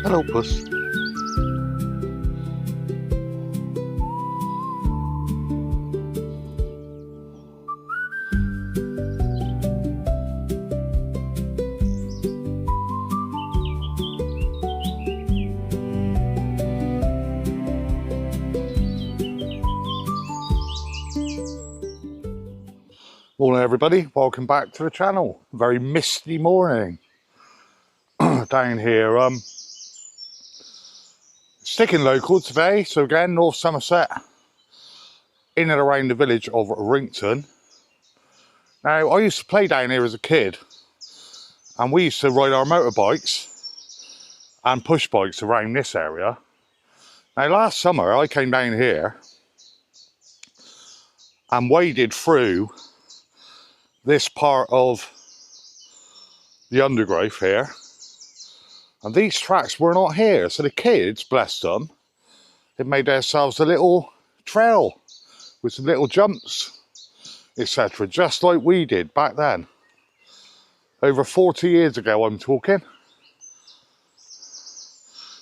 Hello, puss. Morning everybody, welcome back to the channel. Very misty morning down here. Sticking local today, so again North Somerset, in and around the village of Wrington. Now I used to play down here as a kid, and we used to ride our motorbikes and push bikes around this area. Now last summer I came down here and waded through this part of the undergrowth here, and these tracks were not here, so the kids, bless them, they made themselves a little trail with some little jumps, etc., just like we did back then. Over 40 years ago I'm talking.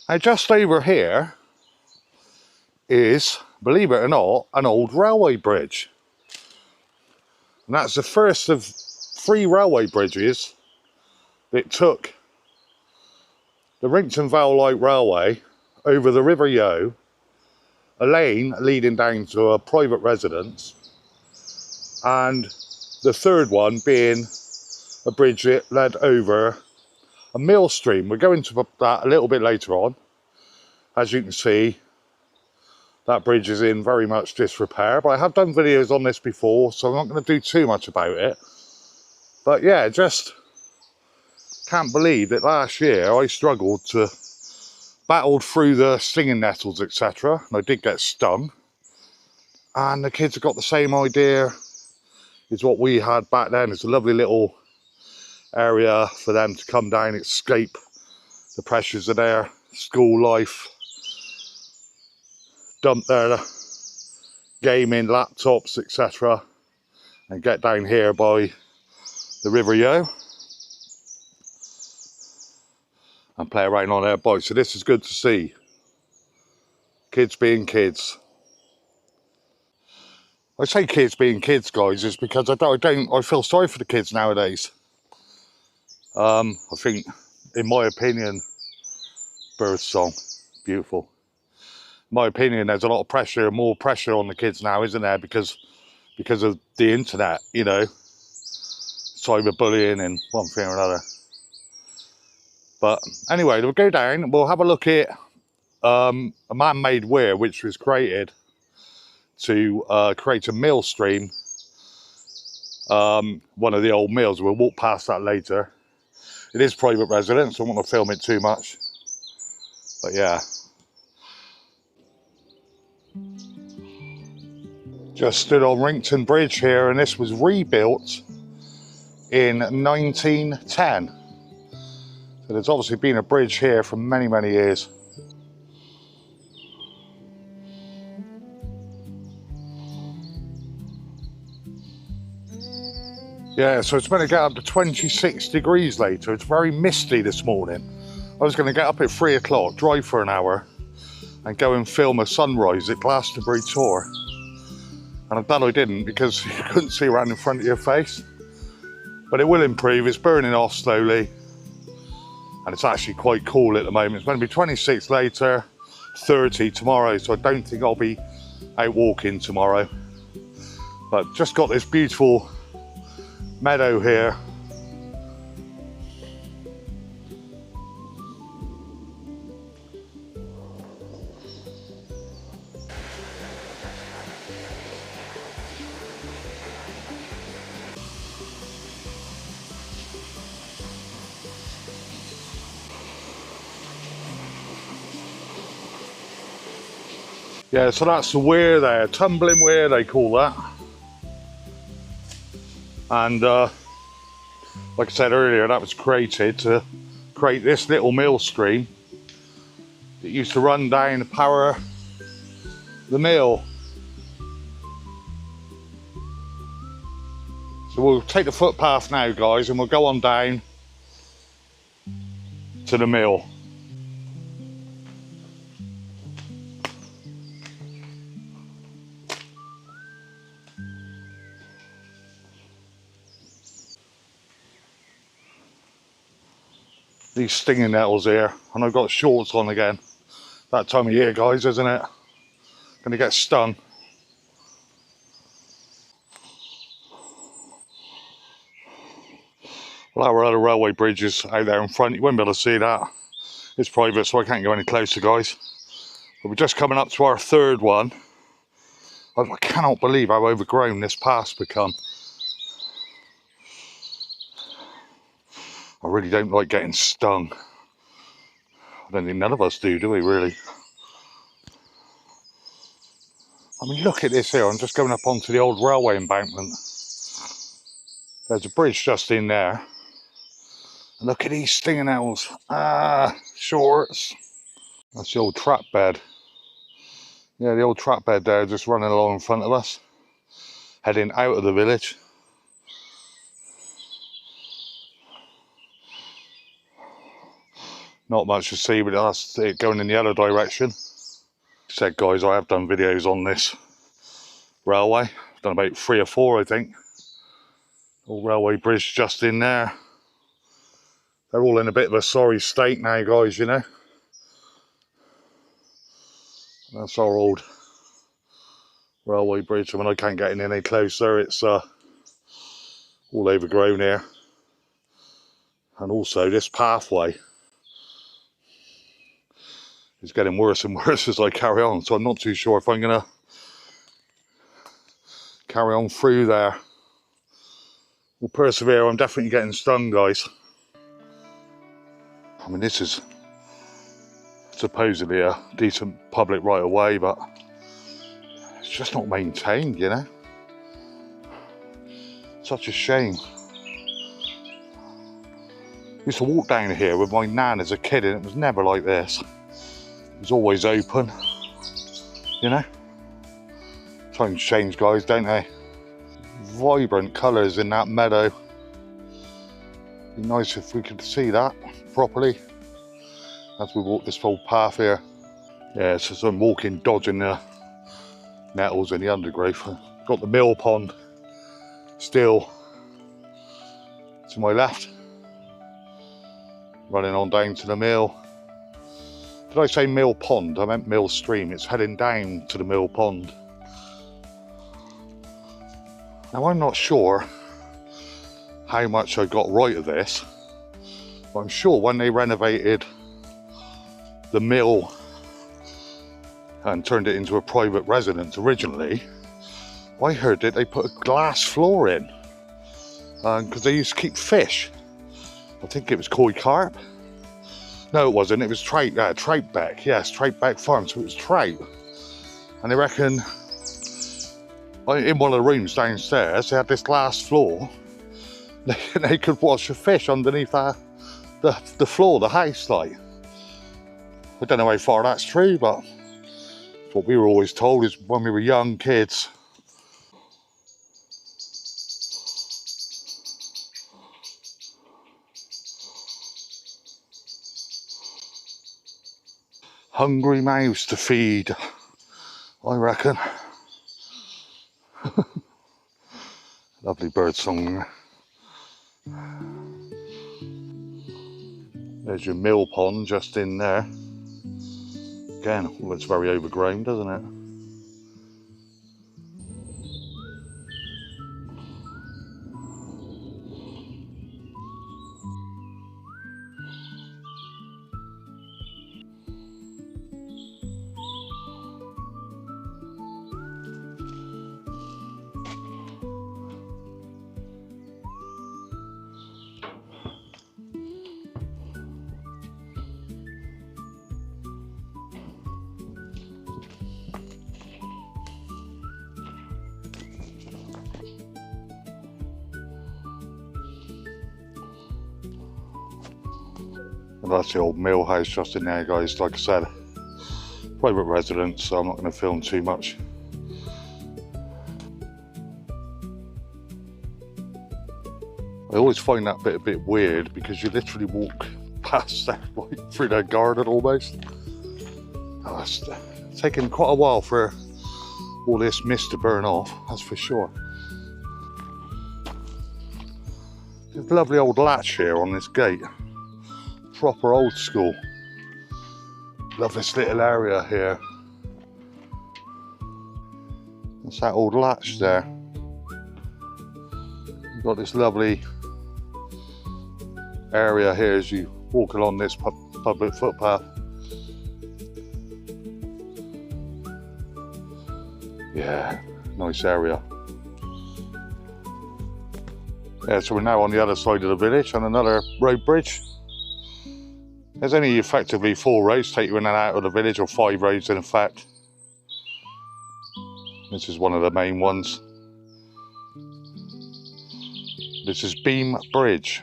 Now just over here is, believe it or not, an old railway bridge. And that's the first of 3 railway bridges that took the Wrington Vale Light Railway over the River Yo, a lane leading down to a private residence, and the third one being a bridge that led over a mill stream. We'll go into that a little bit later on. As you can see, that bridge is in very much disrepair, but I have done videos on this before, so I'm not going to do too much about it. But yeah, just can't believe that last year I struggled to battle through the stinging nettles, etc. And I did get stung. And the kids have got the same idea as what we had back then. It's a lovely little area for them to come down, escape the pressures of their school life, dump their gaming laptops, etc., and get down here by the River Yo and play around on their bikes. So this is good to see. Kids being kids. I say kids being kids, guys, is because I feel sorry for the kids nowadays. I think, in my opinion, Birdsong, beautiful. In my opinion, there's a lot of pressure, more pressure on the kids now, isn't there? Because of the internet, you know, cyberbullying and one thing or another. But anyway, we'll go down, we'll have a look at a man-made weir which was created to create a mill stream, one of the old mills. We'll walk past that later. It is private residence, so I don't want to film it too much, but yeah. Just stood on Wrington Bridge here, and this was rebuilt in 1910. So there's obviously been a bridge here for many, many years. Yeah, so it's going to get up to 26 degrees later. It's very misty this morning. I was going to get up at 3 o'clock, drive for an hour, and go and film a sunrise at Glastonbury Tor. And I'm glad I didn't, because you couldn't see around in front of your face. But it will improve, it's burning off slowly. And it's actually quite cool at the moment. It's going to be 26 later, 30 tomorrow, so I don't think I'll be out walking tomorrow. But just got this beautiful meadow here. Yeah, so that's the weir there, tumbling weir they call that. And like I said earlier, that was created to create this little mill stream that used to run down to power the mill. So we'll take the footpath now, guys, and we'll go on down to the mill. These stinging nettles here, and I've got shorts on again. That time of year, guys, isn't it? Gonna get stung. Well, our other railway bridge is out there in front. You won't be able to see that. It's private, so I can't go any closer, guys. But we're just coming up to our third one. I cannot believe how overgrown this path's become. I really don't like getting stung. I don't think none of us do we, really? I mean, look at this here. I'm just going up onto the old railway embankment. There's a bridge just in there. And look at these stinging nettles. Ah, shorts. That's the old trap bed. Yeah, the old trap bed there, just running along in front of us. Heading out of the village. Not much to see, but that's it going in the other direction. Said, guys, I have done videos on this railway. I've done about 3 or 4, I think. Old railway bridge just in there. They're all in a bit of a sorry state now, guys, you know. That's our old railway bridge. I mean, I can't get in any closer. It's all overgrown here. And also this pathway is getting worse and worse as I carry on. So I'm not too sure if I'm going to carry on through there. We'll persevere. I'm definitely getting stung, guys. I mean, this is supposedly a decent public right of way, but it's just not maintained, you know. Such a shame. I used to walk down here with my nan as a kid, and it was never like this. It was always open, you know. Times change, guys, don't they? Vibrant colours in that meadow. Be nice if we could see that properly as we walk this whole path here. Yeah, so as I'm walking, dodging the nettles and the undergrowth. Got the mill pond still to my left. Running on down to the mill. Did I say mill pond? I meant mill stream. It's heading down to the mill pond. Now, I'm not sure how much I got right of this, but I'm sure when they renovated the mill and turned it into a private residence originally, I heard that they put a glass floor in because they used to keep fish. I think it was koi carp. No, it wasn't. It was troutback. Yes, troutback farm. So it was trout. And they reckon in one of the rooms downstairs, they had this glass floor. They could wash the fish underneath the floor, the house, like. I don't know how far that's true, but what we were always told is when we were young kids. Hungry mouths to feed, I reckon. Lovely bird song. There's your mill pond just in there. Again, all looks very overgrown, doesn't it? And that's the old mill house just in there, guys. Like I said, private residence, so I'm not going to film too much. I always find that bit a bit weird because you literally walk past that, like, through their garden almost. Oh, it's taken quite a while for all this mist to burn off, that's for sure. There's a lovely old latch here on this gate. proper old school. Love this little area here. That's that old latch there. You've got this lovely area here as you walk along this public footpath. Yeah, nice area. Yeah, so we're now on the other side of the village on another road bridge. There's only effectively 4 roads take you in and out of the village, or 5 roads in effect. This is one of the main ones. This is Beam Bridge.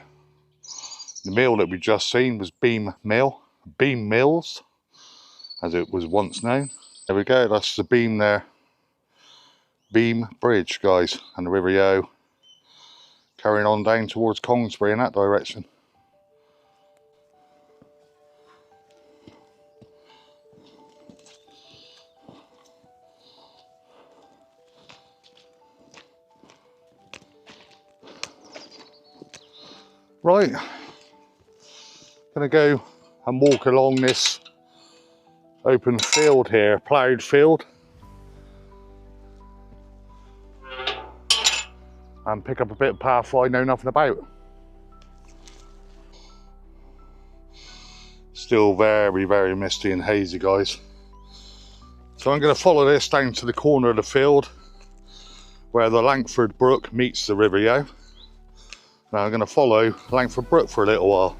The mill that we've just seen was Beam Mills, as it was once known. There we go, that's the beam there. Beam Bridge, guys, and the River Yeo carrying on down towards Congsbury in that direction. Right, gonna go and walk along this open field here, ploughed field, and pick up a bit of path I know nothing about. Still very, very misty and hazy, guys. So I'm going to follow this down to the corner of the field where the Langford Brook meets the River Yeo. Now I'm going to follow Langford Brook for a little while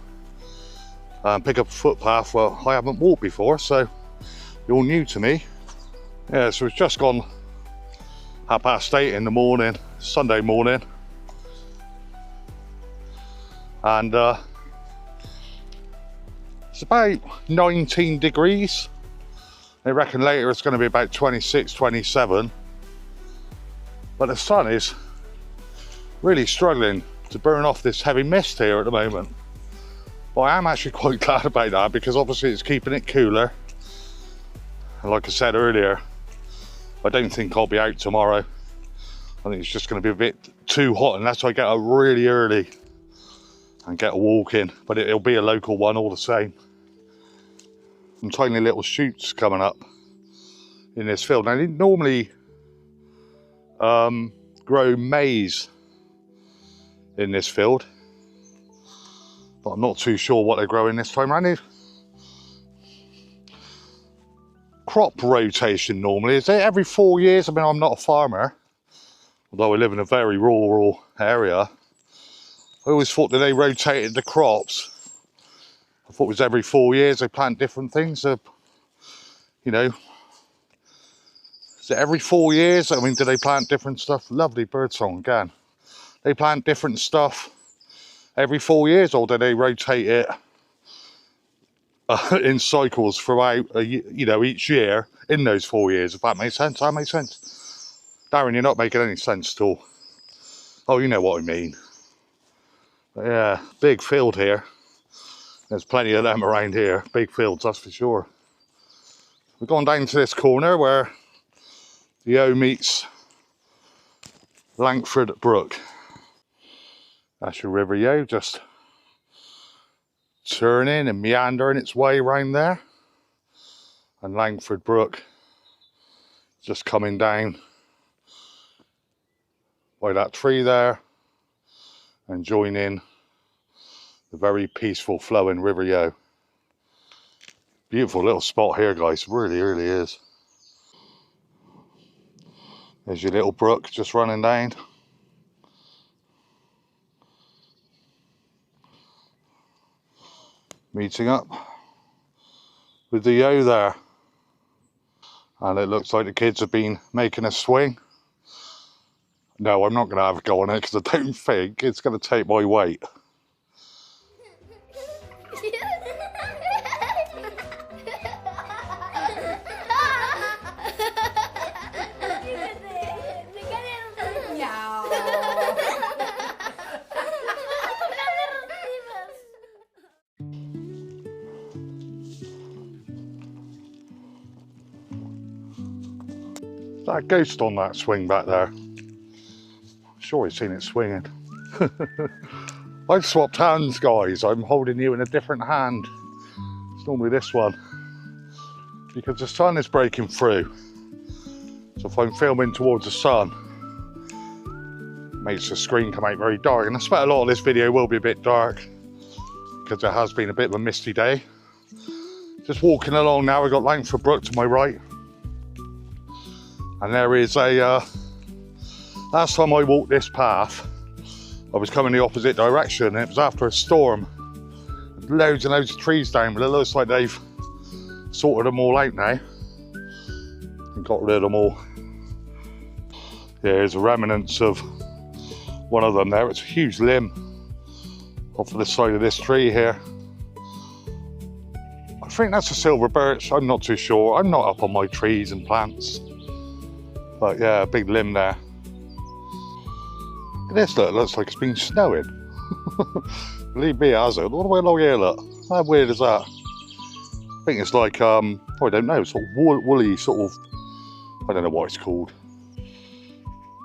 and pick up a footpath where I haven't walked before, so you're new to me. Yeah, so it's just gone 8:30 in the morning, Sunday morning, and it's about 19 degrees. They reckon later it's going to be about 26, 27, but the sun is really struggling to burn off this heavy mist here at the moment. But I am actually quite glad about that, because obviously it's keeping it cooler. And like I said earlier, I don't think I'll be out tomorrow. I think it's just going to be a bit too hot unless I get up really early and get a walk in, but it'll be a local one all the same. Some tiny little shoots coming up in this field. Now they normally grow maize in this field, but I'm not too sure what they're growing this time around. Crop rotation normally, is it every 4 years? I mean, I'm not a farmer, although I live in a very rural area. I always thought that they rotated the crops. I thought it was every 4 years they plant different things. You know, is it every 4 years? I mean, do they plant different stuff? Lovely birdsong again. They plant different stuff every 4 years, or do they rotate it in cycles throughout, you know, each year in those 4 years? If that makes sense, that makes sense. Darren, you're not making any sense at all. Oh, you know what I mean. But yeah, big field here. There's plenty of them around here. Big fields, that's for sure. We've gone down to this corner where the Yeo meets Langford Brook. That's your River Yeo, just turning and meandering its way around there. And Langford Brook just coming down by that tree there and joining the very peaceful flowing River Yeo. Beautiful little spot here, guys, really, really is. There's your little brook just running down. Meeting up with the Yeo there. And it looks like the kids have been making a swing. No, I'm not going to have a go on it because I don't think it's going to take my weight. That ghost on that swing back there. I'm sure I've seen it swinging. I I've swapped hands, guys. I'm holding you in a different hand. It's normally this one. Because the sun is breaking through. So if I'm filming towards the sun, it makes the screen come out very dark. And I expect a lot of this video will be a bit dark because it has been a bit of a misty day. Just walking along now, we've got Langford Brook to my right. And there is a, last time I walked this path, I was coming the opposite direction and it was after a storm. There's loads and loads of trees down, but it looks like they've sorted them all out now and got rid of them all. Yeah, there's a remnants of one of them there. It's a huge limb off of the side of this tree here. I think that's a silver birch, I'm not too sure. I'm not up on my trees and plants. But yeah, a big limb there. Look at this, look, it looks like it's been snowing. Believe me, it hasn't. All the way along here, look. How weird is that? I think it's like, I don't know, sort of woolly, sort of, I don't know what it's called.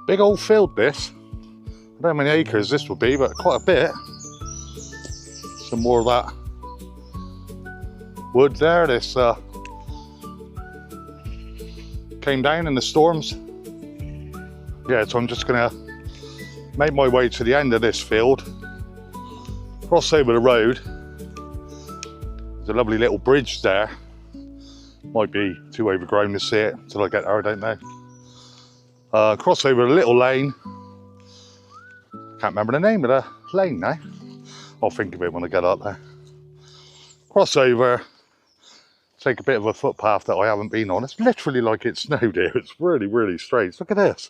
Big old field, this. I don't know how many acres this would be, but quite a bit. Some more of that wood there. This came down in the storms. Yeah, so I'm just gonna make my way to the end of this field, cross over the road. There's a lovely little bridge there. Might be too overgrown to see it until I get there, I don't know. Cross over a little lane. Can't remember the name of the lane now. I'll think of it when I get up there. Cross over, take a bit of a footpath that I haven't been on. It's literally like it snowed here. It's really, really strange. Look at this.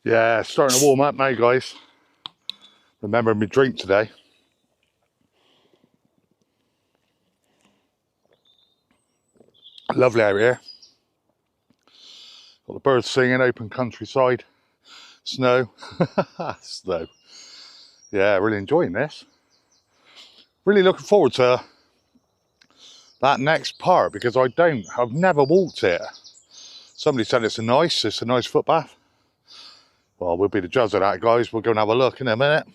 Yeah, starting to warm up now, guys. Remember my drink today. Lovely out here. Got the birds singing, open countryside. Snow. Snow. Yeah, really enjoying this. Really looking forward to that next part because I've never walked it. Somebody said it's a nice footpath. Well, we'll be the judge of that, guys. We'll go and have a look in a minute.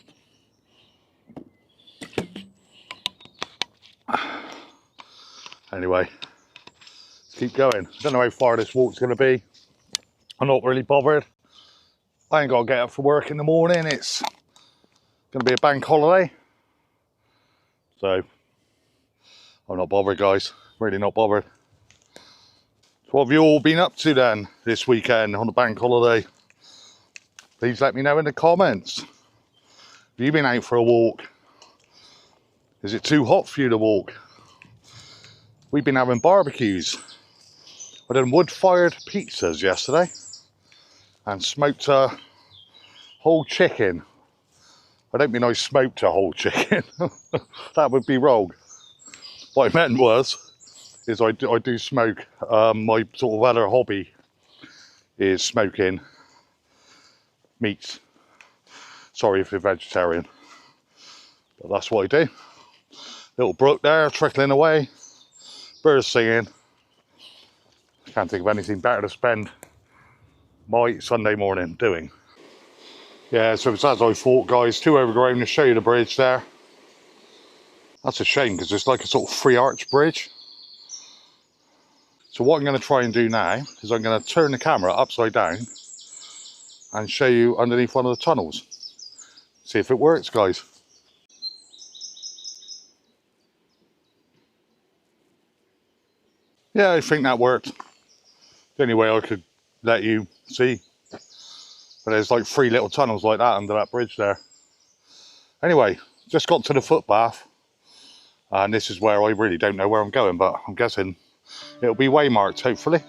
Anyway, let's keep going. I don't know how far this walk's going to be. I'm not really bothered. I ain't got to get up for work in the morning. It's going to be a bank holiday. So, I'm not bothered, guys. Really not bothered. So what have you all been up to then this weekend on the bank holiday? Please let me know in the comments. Have you been out for a walk? Is it too hot for you to walk? We've been having barbecues. I done wood-fired pizzas yesterday and smoked a whole chicken. I don't mean I smoked a whole chicken. That would be wrong. What I meant is I do smoke. My sort of other hobby is smoking meats. Sorry if you're vegetarian, but that's what I do. Little brook there trickling away, birds singing. Can't think of anything better to spend my Sunday morning doing. Yeah, so it's as I thought, guys. Too overgrown to show you the bridge there. That's a shame because it's like a sort of free arch bridge. So what I'm going to try and do now is I'm going to turn the camera upside down and show you underneath one of the tunnels. See if it works, guys. Yeah, I think that worked. The only way I could let you see. But there's like 3 little tunnels like that under that bridge there. Anyway, just got to the footpath. And this is where I really don't know where I'm going, but I'm guessing it'll be waymarked, hopefully.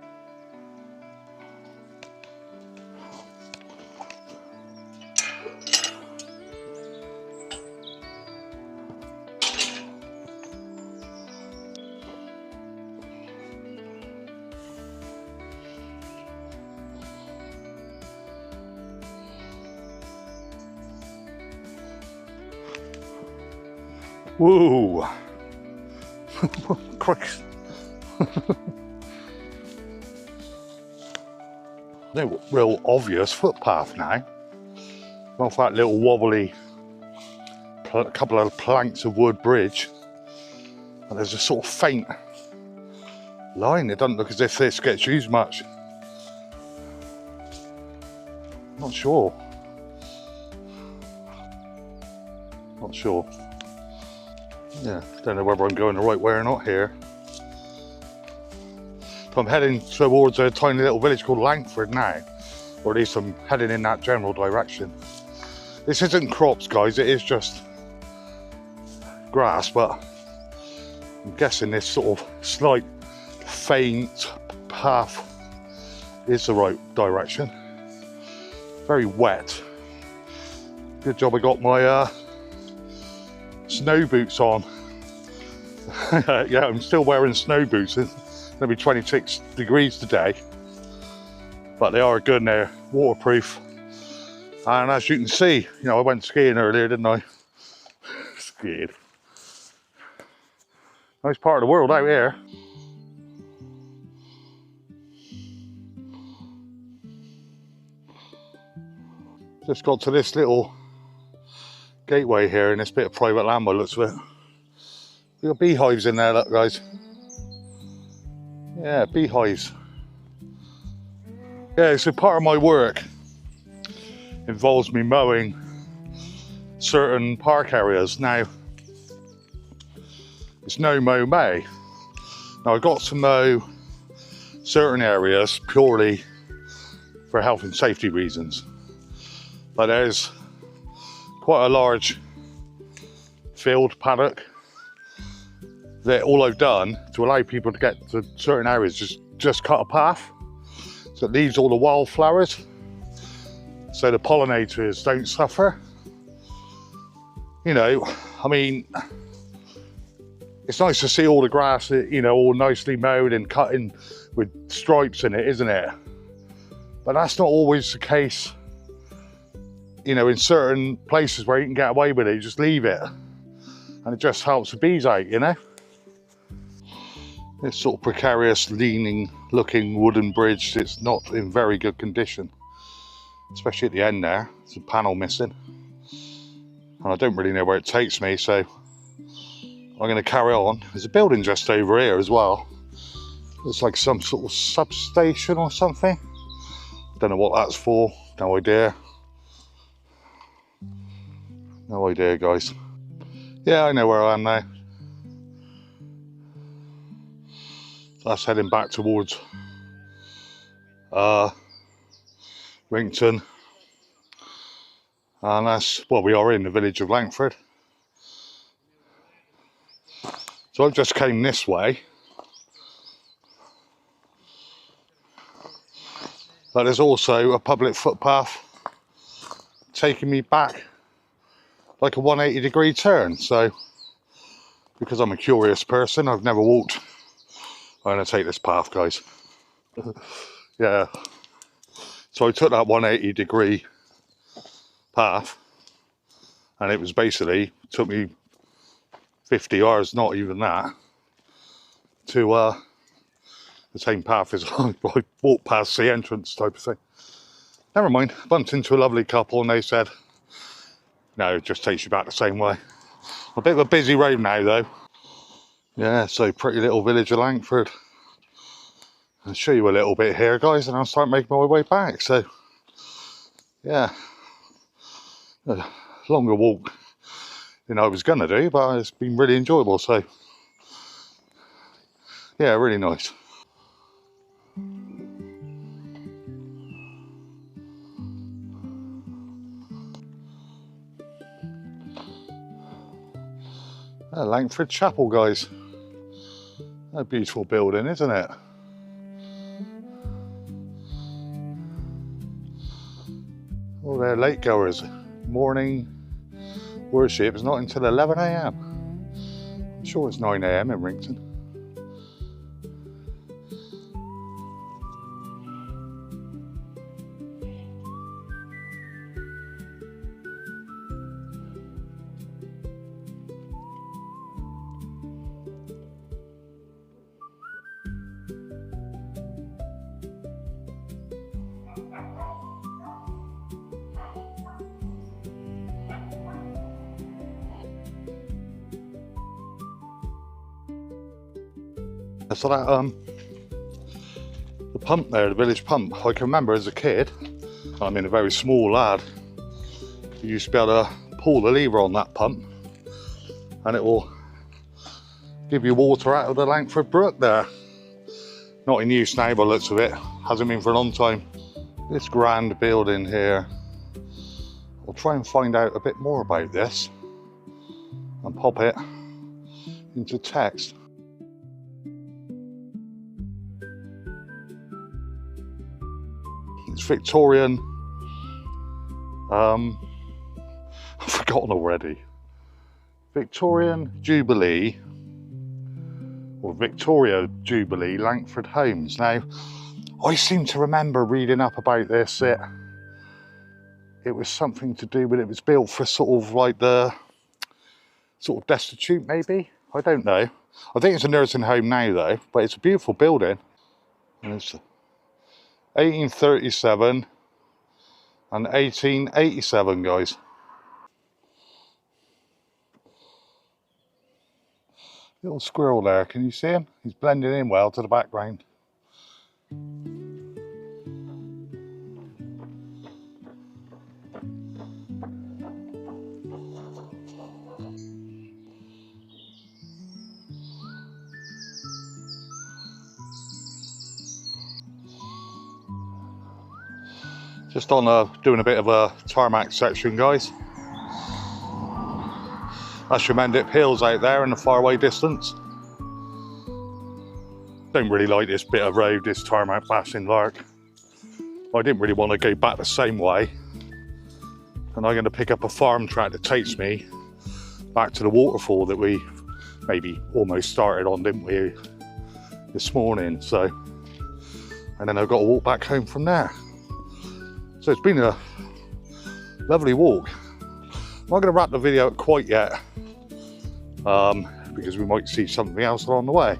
Whoa! Christ. No real obvious footpath now. Off that little wobbly couple of planks of wood bridge. And there's a sort of faint line. It doesn't look as if this gets used much. Not sure. Not sure. Yeah, don't know whether I'm going the right way or not here. So I'm heading towards a tiny little village called Langford now, or at least I'm heading in that general direction. This isn't crops, guys, it is just grass, but I'm guessing this sort of slight faint path is the right direction. Very wet. Good job I got my snow boots on. Yeah, I'm still wearing snow boots. It's going to be 26 degrees today, but they are good and they're waterproof. And as you can see, you know, I went skiing earlier, didn't I? Skiing. Nice part of the world out here. Just got to this little gateway here in this bit of private land by the looks of it. We've got beehives in there, look guys. Yeah, beehives. Yeah, so part of my work involves me mowing certain park areas. Now, it's no mow May. Now I got to mow certain areas purely for health and safety reasons. But there's quite a large field paddock that all I've done to allow people to get to certain areas just cut a path. So it leaves all the wildflowers so the pollinators don't suffer. You know, I mean, it's nice to see all the grass, you know, all nicely mowed and cut in with stripes in it, isn't it? But that's not always the case. You know, in certain places where you can get away with it, you just leave it. And it just helps the bees out, you know? This sort of precarious, leaning looking wooden bridge, it's not in very good condition. Especially at the end there, there's a panel missing. And I don't really know where it takes me, so I'm going to carry on. There's a building just over here as well. It's like some sort of substation or something. Don't know what that's for, no idea. No idea, guys. Yeah, I know where I am now. That's heading back towards Wrington. And that's, well, we are in the village of Langford. So I've just came this way. But there's also a public footpath taking me back like a 180-degree turn. So, because I'm a curious person, I've never walked. I'm going to take this path, guys. Yeah. So I took that 180-degree path, and it was basically, took me 50 yards, not even that, to the same path as I walked past the entrance type of thing. Never mind, bumped into a lovely couple and they said, no, it just takes you back the same way. A bit of a busy road now though. Yeah, so pretty little village of Langford. I'll show you a little bit here, guys, and I'll start making my way back. So, yeah, a longer walk than I was gonna do, but it's been really enjoyable. So, yeah, really nice. Langford Chapel, guys. A beautiful building, isn't it? All their late goers. Morning worship is not until 11 AM. I'm sure it's 9 AM in Wrington. So that the pump there, the village pump, I can remember as a kid, I mean a very small lad, you used to be able to pull the lever on that pump and it will give you water out of the Langford brook there. Not in use now by the looks of it, hasn't been for a long time. This grand building here, I'll try and find out a bit more about this and pop it into text. It's Victorian, I've forgotten already. Victorian Jubilee, or Victoria Jubilee Langford Homes. Now, I seem to remember reading up about this. It was something to do with, it was built for sort of like the sort of destitute maybe, I don't know. I think it's a nursing home now though, but it's a beautiful building. And it's 1837 and 1887, guys. Little squirrel there, can you see him? He's blending in well to the background. Just on doing a bit of a tarmac section, guys. That's your Mendip Hills out there in the faraway distance. Don't really like this bit of road, this tarmac bashing lark. I didn't really want to go back the same way. And I'm going to pick up a farm track that takes me back to the waterfall that we maybe almost started on, didn't we, this morning. So, and then I've got to walk back home from there. So it's been a lovely walk. I'm not going to wrap the video up quite yet, because we might see something else along the way.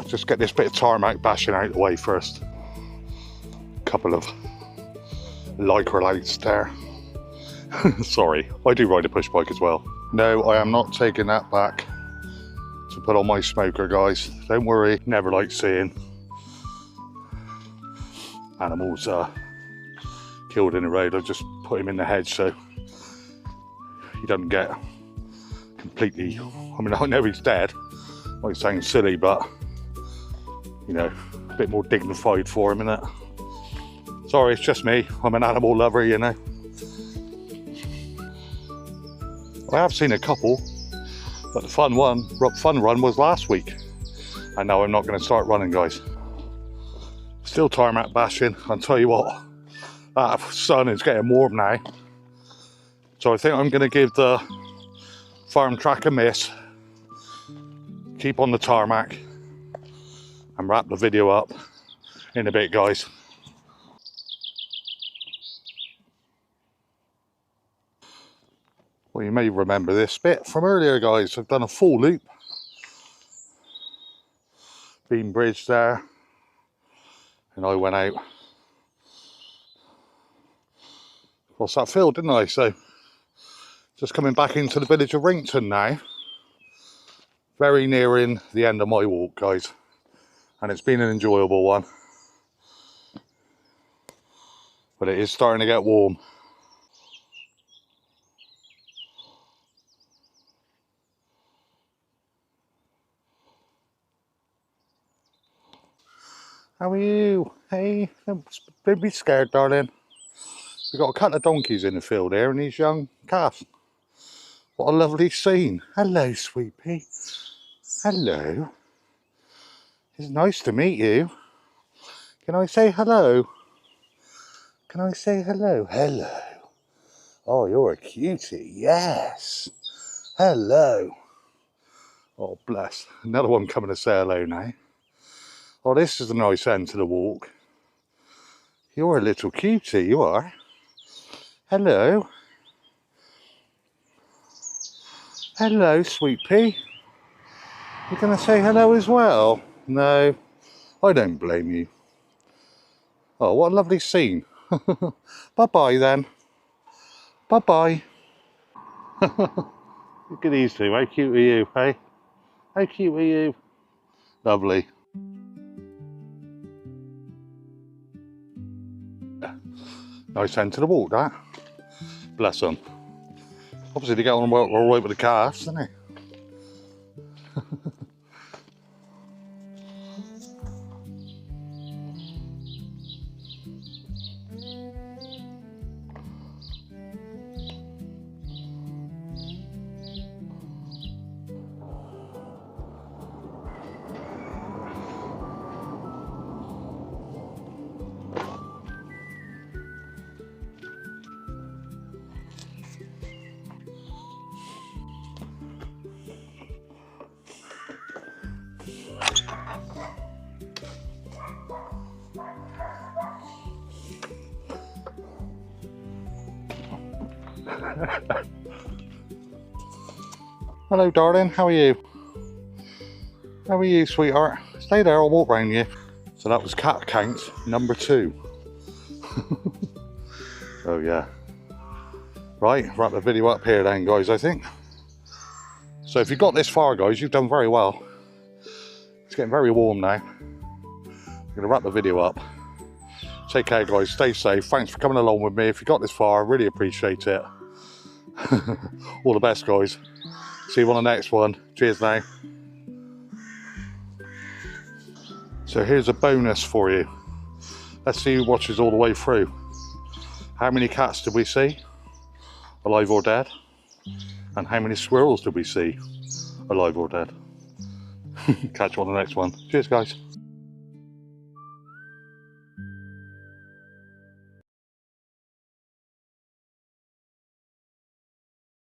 Just get this bit of tarmac bashing out of the way first. Couple of lycra lights there. Sorry, I do ride a push bike as well. No, I am not taking that back to put on my smoker, guys. Don't worry, never like seeing animals killed in the road. I just put him in the hedge so he doesn't get completely, I mean, I know he's dead, might sound silly, but you know, a bit more dignified for him, innit? Sorry, it's just me, I'm an animal lover, you know. I have seen a couple, but the fun run was last week, and now I'm not going to start running, guys. Still tarmac bashing. I'll tell you what, that sun is getting warm now. So I think I'm going to give the farm track a miss. Keep on the tarmac and wrap the video up in a bit, guys. Well, you may remember this bit from earlier, guys. I've done a full loop. Beam bridge there. And I went out across that field, didn't I? So just coming back into the village of Wrington now. Very nearing the end of my walk, guys. And it's been an enjoyable one. But it is starting to get warm. How are you? Hey, don't be scared, darling. We've got a couple of donkeys in the field here and these young calves. What a lovely scene. Hello, sweet pea. Hello. It's nice to meet you. Can I say hello? Can I say hello? Hello. Oh, you're a cutie. Yes. Hello. Oh, bless. Another one coming to say hello now. Oh, this is a nice end to the walk. You're a little cutie, you are. Hello. Hello, sweet pea. You're going to say hello as well? No, I don't blame you. Oh, what a lovely scene. Bye-bye then. Bye-bye. Look at these two, how cute are you, hey? How cute are you? Lovely. Nice end to the walk, that. Bless them. Obviously they get on well all right with the calves, don't they? Hello darling, how are you? How are you, sweetheart? Stay there, I'll walk round you. So that was cat count number 2. Oh yeah. Right, wrap the video up here then guys, I think. So if you got this far guys, you've done very well. It's getting very warm now. I'm gonna wrap the video up. Take care guys, stay safe. Thanks for coming along with me. If you got this far, I really appreciate it. All the best guys. See you on the next one. Cheers now. So here's a bonus for you. Let's see who watches all the way through. How many cats did we see? Alive or dead? And how many squirrels did we see? Alive or dead? Catch you on the next one. Cheers guys.